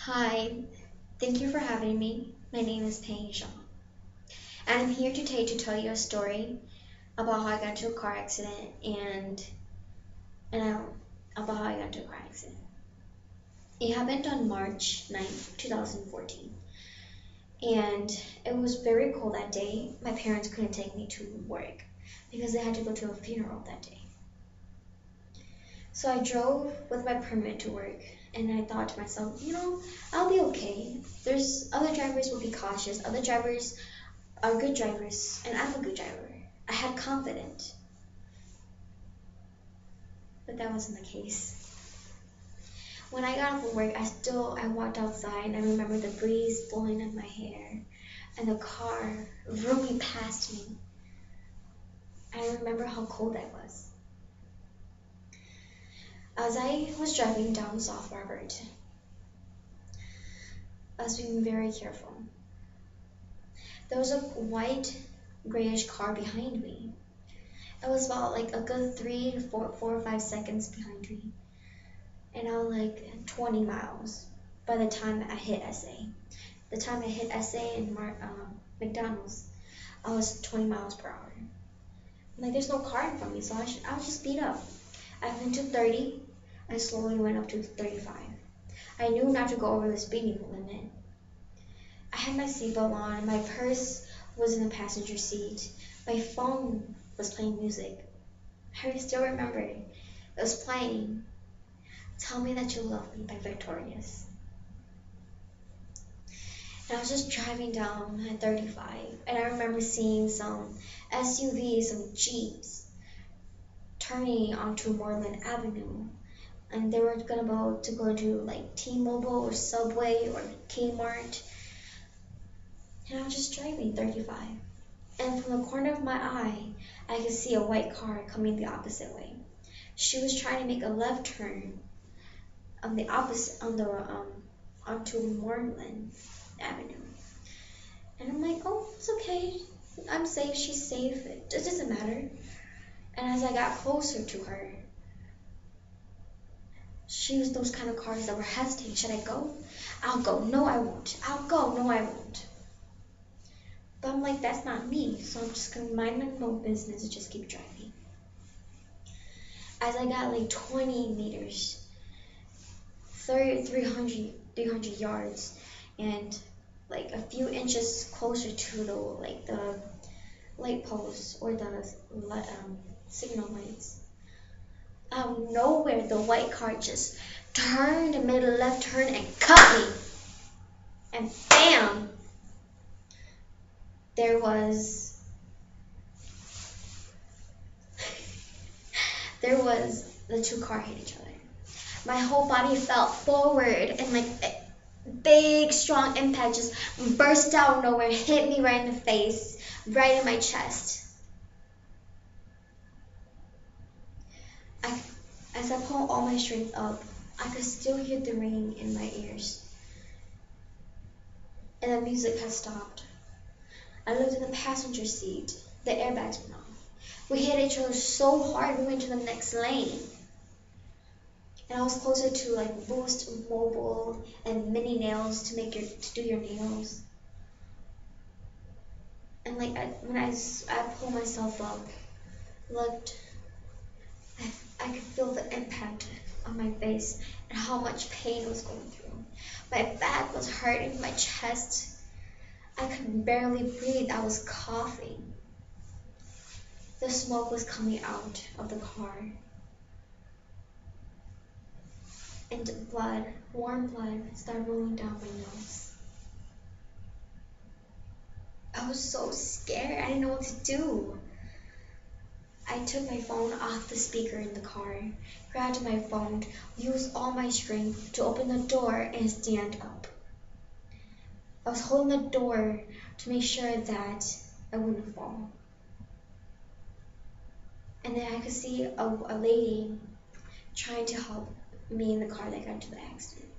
Hi, thank you for having me. My name is Xiong, and I'm here today to tell you a story about how I got into a car accident and about how I got into a car accident. It happened on March 9th, 2014, and it was very cold that day. My parents couldn't take me to work because they had to go to a funeral that day. So I drove with my permit to work, and I thought to myself, I'll be okay. There's other drivers will be cautious. Other drivers are good drivers, and I'm a good driver. I had confidence, but that wasn't the case. When I got off of work, I walked outside, and I remember the breeze blowing in my hair, and the car rooming past me. I remember how cold I was. As I was driving down South Robert, I was being very careful. There was a white, grayish car behind me. It was about like a good 4 or 5 seconds behind me. And I was like 20 miles by the time I hit SA. The time I hit SA and McDonald's, I was 20 miles per hour. Like there's no car in front of me, so I was just speed up. I went to 30, I slowly went up to 35. I knew not to go over the speeding limit. I had my seatbelt on, my purse was in the passenger seat, my phone was playing music. I still remember it. It was playing Tell Me That You Love Me by Victorious. And I was just driving down at 35, and I remember seeing some SUVs, some Jeeps, turning onto Moreland Avenue. And they were about to go to like T-Mobile or Subway or Kmart. And I was just driving 35. And from the corner of my eye, I could see a white car coming the opposite way. She was trying to make a left turn on the opposite onto Moreland Avenue. And I'm like, oh, it's okay. I'm safe. She's safe. It doesn't matter. And as I got closer to her, she was those kind of cars that were hesitating. Should I go? I'll go. No, I won't. I'll go. No, I won't. But I'm like, that's not me. So I'm just going to mind my own business and just keep driving. As I got like 20 meters, 300 yards, and like a few inches closer to the light posts or the signal lights. Out of nowhere, the white car just turned and made a left turn and cut me. And bam! There was the two cars hit each other. My whole body fell forward and like a big strong impact just burst out of nowhere, hit me right in the face, right in my chest. As I pulled all my strength up, I could still hear the ringing in my ears. And the music had stopped. I looked in the passenger seat. The airbags went off. We hit each other so hard we went to the next lane. And I was closer to like Boost Mobile and Mini Nails to do your nails. And like when I pulled myself up, looked, I could feel the impact on my face and how much pain was going through. My back was hurting, my chest. I could barely breathe. I was coughing. The smoke was coming out of the car. And blood, warm blood, started rolling down my nose. I was so scared. I didn't know what to do. I took my phone off the speaker in the car, grabbed my phone, used all my strength to open the door and stand up. I was holding the door to make sure that I wouldn't fall. And then I could see a lady trying to help me in the car that got into the accident.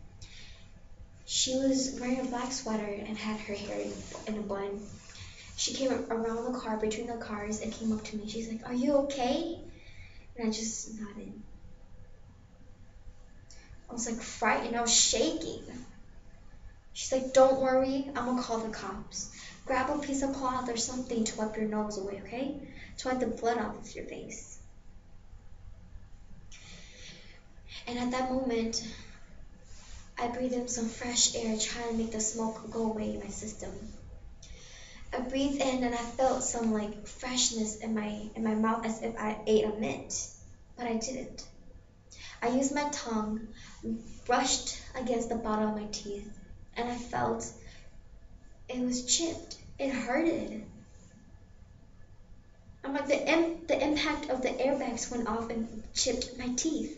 She was wearing a black sweater and had her hair in a bun. She came around the car, between the cars, and came up to me. She's like, "Are you okay?" And I just nodded. I was like frightened. I was shaking. She's like, don't worry, I'm gonna call the cops. Grab a piece of cloth or something to wipe your nose away, okay? To wipe the blood off of your face. And at that moment, I breathed in some fresh air, trying to make the smoke go away in my system. I breathed in and I felt some like freshness in my mouth as if I ate a mint, but I didn't. I used my tongue, brushed against the bottom of my teeth, and I felt it was chipped. It hurted. I'm like the impact of the airbags went off and chipped my teeth.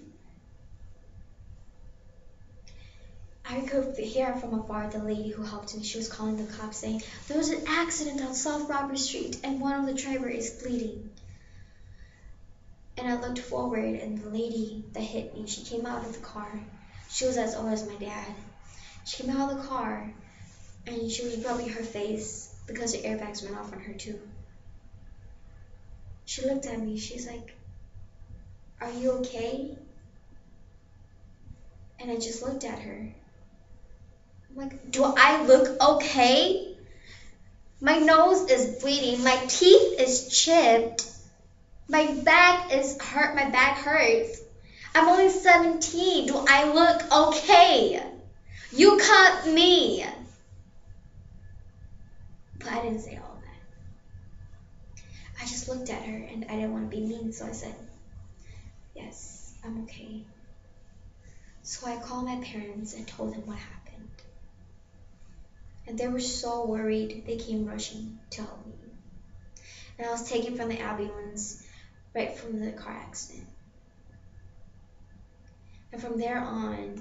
I could hear from afar the lady who helped me. She was calling the cops saying, there was an accident on South Robert Street and one of the drivers is bleeding. And I looked forward and the lady that hit me, she came out of the car. She was as old as my dad. She came out of the car and she was rubbing her face because the airbags went off on her too. She looked at me, she's like, are you okay? And I just looked at her. I'm like, do I look okay? My nose is bleeding, my teeth is chipped, my back is hurt, my back hurts. I'm only 17, do I look okay? You cut me. But I didn't say all that. I just looked at her and I didn't want to be mean, so I said, yes, I'm okay. So I called my parents and told them what happened. And they were so worried, they came rushing to help me. And I was taken from the ambulance right from the car accident. And from there on,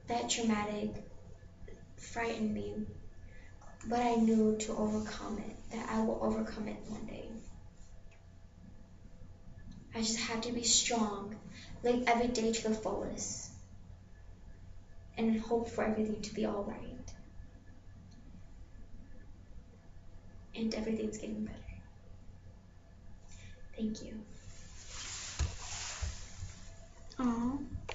that traumatic frightened me, but I knew to overcome it, that I will overcome it one day. I just had to be strong, live every day to the fullest, and hope for everything to be all right. And everything's getting better. Thank you. Aww.